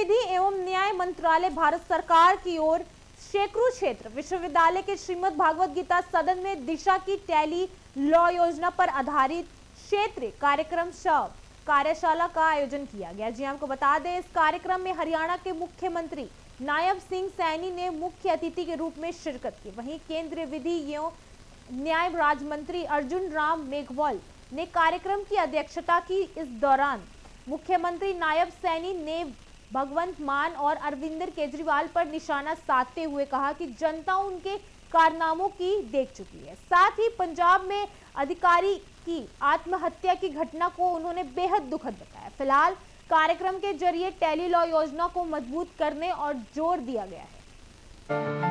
विधि एवं न्याय मंत्रालय भारत सरकार की ओर शेकरू क्षेत्र विश्वविद्यालय के श्रीमद् भागवत गीता सदन में दिशा की टेली लॉ योजना पर आधारित क्षेत्रीय कार्यक्रम कार्यशाला का आयोजन किया गया। जी आपको बता दें, इस कार्यक्रम में हरियाणा के मुख्यमंत्री नायब सिंह सैनी ने मुख्य अतिथि के रूप में शिरकत की। वहीं केंद्रीय विधि एवं न्याय राज्य मंत्री अर्जुन राम मेघवाल ने कार्यक्रम की अध्यक्षता की। इस दौरान मुख्यमंत्री नायब सैनी ने भगवंत मान और अरविंद केजरीवाल पर निशाना साधते हुए कहा कि जनता उनके कारनामों की देख चुकी है। साथ ही पंजाब में अधिकारी की आत्महत्या की घटना को उन्होंने बेहद दुखद बताया। फिलहाल कार्यक्रम के जरिए टेली लॉ योजना को मजबूत करने और जोर दिया गया है।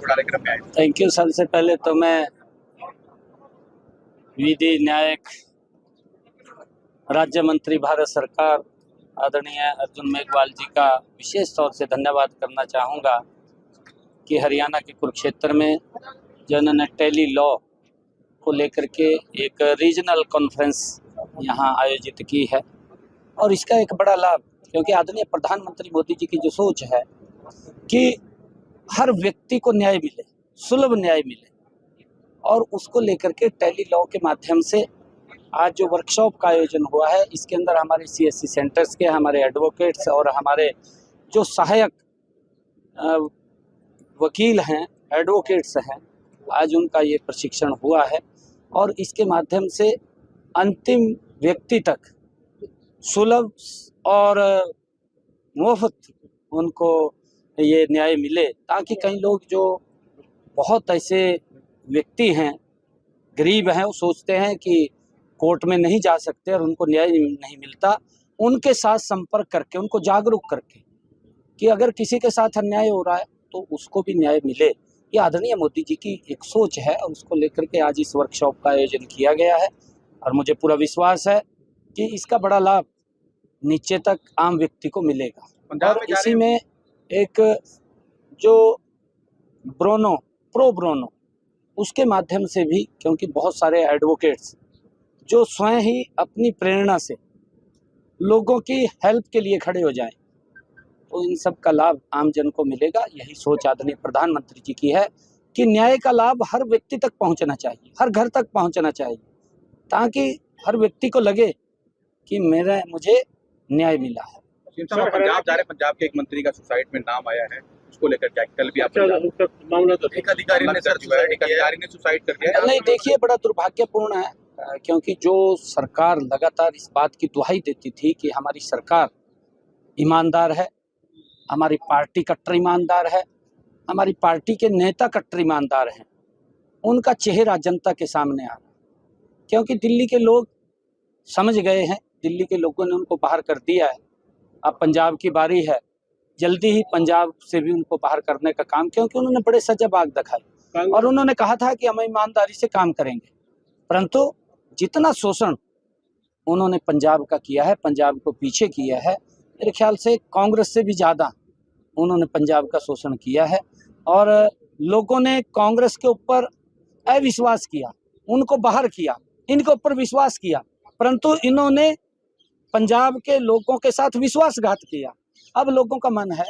कार्यक्रम में आए। Thank you. सबसे पहले तो मैं विधि न्यायिक राज्य मंत्री भारत सरकार आदरणीय अर्जुन मेघवाल जी का विशेष तौर से धन्यवाद करना चाहूँगा कि हरियाणा के कुरुक्षेत्र में जो उन्होंने टेली लॉ को लेकर के एक रीजनल कॉन्फ्रेंस यहाँ आयोजित की है और इसका एक बड़ा लाभ, क्योंकि आदरणीय प्रधानमंत्री मोदी जी की जो सोच है कि हर व्यक्ति को न्याय मिले, सुलभ न्याय मिले, और उसको लेकर के टेली लॉ के माध्यम से आज जो वर्कशॉप का आयोजन हुआ है, इसके अंदर हमारे सीएससी सेंटर्स के हमारे एडवोकेट्स और हमारे जो सहायक वकील हैं, एडवोकेट्स हैं, आज उनका ये प्रशिक्षण हुआ है और इसके माध्यम से अंतिम व्यक्ति तक सुलभ और मुफ्त उनको ये न्याय मिले, ताकि कई लोग जो बहुत ऐसे व्यक्ति हैं, गरीब हैं, वो सोचते हैं कि कोर्ट में नहीं जा सकते और उनको न्याय नहीं मिलता। उनके साथ संपर्क करके, उनको जागरूक करके कि अगर किसी के साथ अन्याय हो रहा है तो उसको भी न्याय मिले, ये आदरणीय मोदी जी की एक सोच है और उसको लेकर के आज इस वर्कशॉप का आयोजन किया गया है। और मुझे पूरा विश्वास है कि इसका बड़ा लाभ नीचे तक आम व्यक्ति को मिलेगा। और इसी में एक जो प्रो ब्रोनो उसके माध्यम से भी, क्योंकि बहुत सारे एडवोकेट्स जो स्वयं ही अपनी प्रेरणा से लोगों की हेल्प के लिए खड़े हो जाएं, तो इन सब का लाभ आम जन को मिलेगा। यही सोच आदरणीय प्रधानमंत्री जी की है कि न्याय का लाभ हर व्यक्ति तक पहुंचना चाहिए, हर घर तक पहुंचना चाहिए, ताकि हर व्यक्ति को लगे कि मुझे न्याय मिला है। पंजाब जा रहे, पंजाब के एक मंत्री का सुसाइड में नाम आया है, उसको लेकर क्या कल भी आप मामला तो एक अधिकारी ने सुसाइड कर दिया। नहीं, देखिए, बड़ा दुर्भाग्यपूर्ण है, क्योंकि जो सरकार लगातार इस बात की दुहाई देती थी कि हमारी सरकार ईमानदार है, हमारी पार्टी कट्टर ईमानदार है, हमारी पार्टी के नेता कट्टर ईमानदार हैं, उनका चेहरा जनता के सामने आ रहा है। क्योंकि दिल्ली के लोग समझ गए हैं, दिल्ली के लोगों ने उनको बाहर कर दिया है। अब पंजाब की बारी है, जल्दी ही पंजाब से भी उनको बाहर करने का काम, क्योंकि उन्होंने बड़े सजाबाग दिखाए और उन्होंने कहा था कि हम ईमानदारी से काम करेंगे, परंतु जितना शोषण उन्होंने पंजाब का किया है, पंजाब को पीछे किया है, मेरे ख्याल से कांग्रेस से भी ज़्यादा उन्होंने पंजाब का शोषण किया है। और लोगों ने कांग्रेस के ऊपर अविश्वास किया, उनको बाहर किया, इनके ऊपर विश्वास किया, परंतु इन्होंने पंजाब के लोगों के साथ विश्वासघात किया। अब लोगों का मन है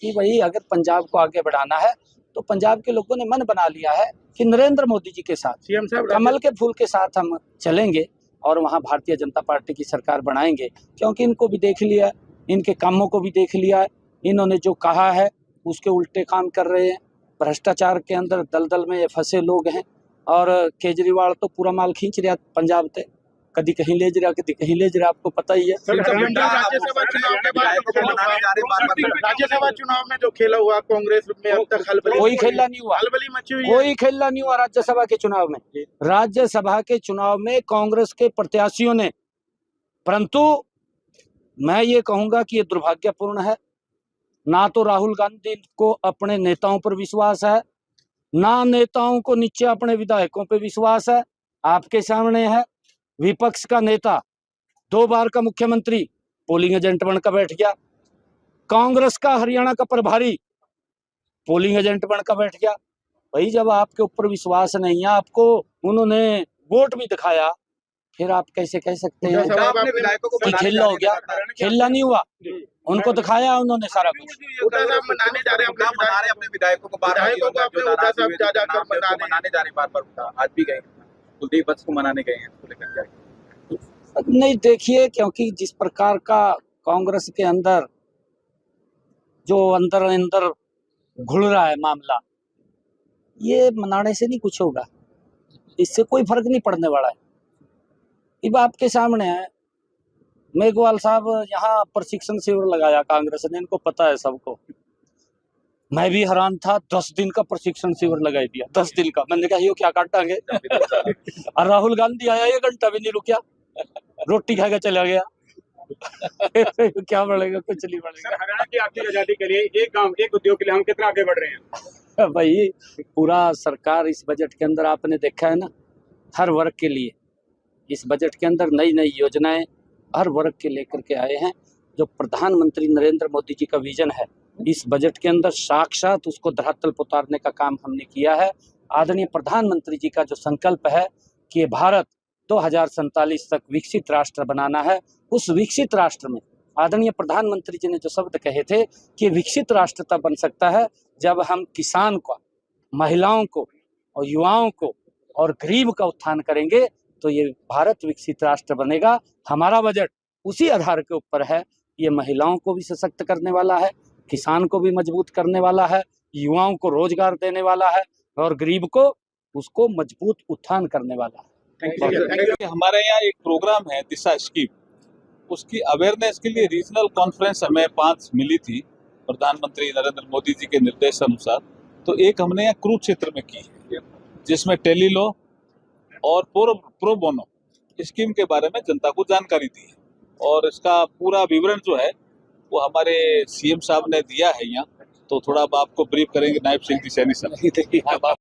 कि भाई अगर पंजाब को आगे बढ़ाना है तो पंजाब के लोगों ने मन बना लिया है कि नरेंद्र मोदी जी के साथ, सीएम साहब, कमल के फूल के साथ हम चलेंगे और वहां भारतीय जनता पार्टी की सरकार बनाएंगे। क्योंकि इनको भी देख लिया, इनके कामों को भी देख लिया, इन्होंने जो कहा है उसके उल्टे काम कर रहे हैं। भ्रष्टाचार के अंदर दलदल में फंसे लोग हैं और केजरीवाल तो पूरा माल खींच रहा पंजाब से, कभी कहीं ले जा रहा, कभी कहीं ले जा रहा, आपको पता ही है। राज्यसभा चुनाव में जो खेला हुआ कांग्रेस में अब तक कोई खेला नहीं हुआ, कोई खेला नहीं हुआ राज्यसभा के चुनाव में। राज्यसभा के चुनाव में कांग्रेस के प्रत्याशियों ने, परंतु मैं ये कहूंगा कि ये दुर्भाग्यपूर्ण है। ना तो राहुल गांधी को अपने नेताओं पर विश्वास है, ना नेताओं को नीचे अपने विधायकों पर विश्वास है, आपके सामने है विपक्ष का नेता, 2 बार का मुख्यमंत्री पोलिंग एजेंट बनकर बैठ गया। कांग्रेस का हरियाणा का प्रभारी पोलिंग एजेंट बनकर बैठ गया। भाई जब आपके ऊपर विश्वास नहीं है, आपको उन्होंने वोट भी दिखाया, फिर आप कैसे कह सकते हैं आपने विधायकों को कि खेला हो गया? खेला नहीं हुआ, उनको दिखाया उन्होंने सारा कुछ। मनाने जा रहे हैं अपने विधायकों को मनाने जा रहे बार आज भी गए कुलदीप वत्स को मनाने गए हैं उसको लेकर जाए। नहीं देखिए, क्योंकि जिस प्रकार का कांग्रेस के अंदर जो अंदर अंदर घुल रहा है मामला, ये मनाने से नहीं कुछ होगा, इससे कोई फर्क नहीं पड़ने वाला है। अब आपके सामने है, मेघवाल साहब यहाँ प्रशिक्षण शिविर लगाया कांग्रेस ने, इनको पता है सबको। मैं भी हैरान था, 10 दिन का प्रशिक्षण शिविर लगाई दिया, 10 दिन का। मैंने कहा ये क्या काटांगे और राहुल गांधी आया 1 घंटा भी नहीं रुका, रोटी खा के चला गया क्या बढ़ेगा? कुछ नहीं बढ़ेगा। हरियाणा की आर्थिक आजादी के लिए एक काम, एक उद्योग के लिए हम कितना आगे बढ़ रहे हैं? भाई पूरा सरकार इस बजट के अंदर आपने देखा है ना, हर वर्ग के लिए इस बजट के अंदर नई नई योजनाएं हर वर्ग के लेकर के आए हैं। जो प्रधानमंत्री नरेंद्र मोदी जी का विजन है, इस बजट के अंदर साक्षात उसको धरातल पर उतारने का काम हमने किया है। आदरणीय प्रधानमंत्री जी का जो संकल्प है कि भारत 2047 तक विकसित राष्ट्र बनाना है, उस विकसित राष्ट्र में आदरणीय प्रधानमंत्री जी ने जो शब्द कहे थे कि विकसित राष्ट्र तब बन सकता है जब हम किसान को, महिलाओं को और युवाओं को और गरीब का उत्थान करेंगे, तो ये भारत विकसित राष्ट्र बनेगा। हमारा बजट उसी आधार के ऊपर है। ये महिलाओं को भी सशक्त करने वाला है, किसान को भी मजबूत करने वाला है, युवाओं को रोजगार देने वाला है और गरीब को उसको मजबूत उत्थान करने वाला है। हमारे यहाँ एक प्रोग्राम है दिशा स्कीम, उसकी अवेयरनेस के लिए रीजनल कॉन्फ्रेंस हमें 5 मिली थी प्रधानमंत्री नरेंद्र मोदी जी के निर्देश अनुसार। तो एक हमने यहाँ कुरुक्षेत्र में की है, जिसमें टेलीलॉ और प्रो बोनो स्कीम के बारे में जनता को जानकारी दी है, और इसका पूरा विवरण जो है वो हमारे सीएम साहब ने दिया है यहाँ। तो थोड़ा अब आपको ब्रीफ करेंगे नायब सिंह जी सैनी साहब।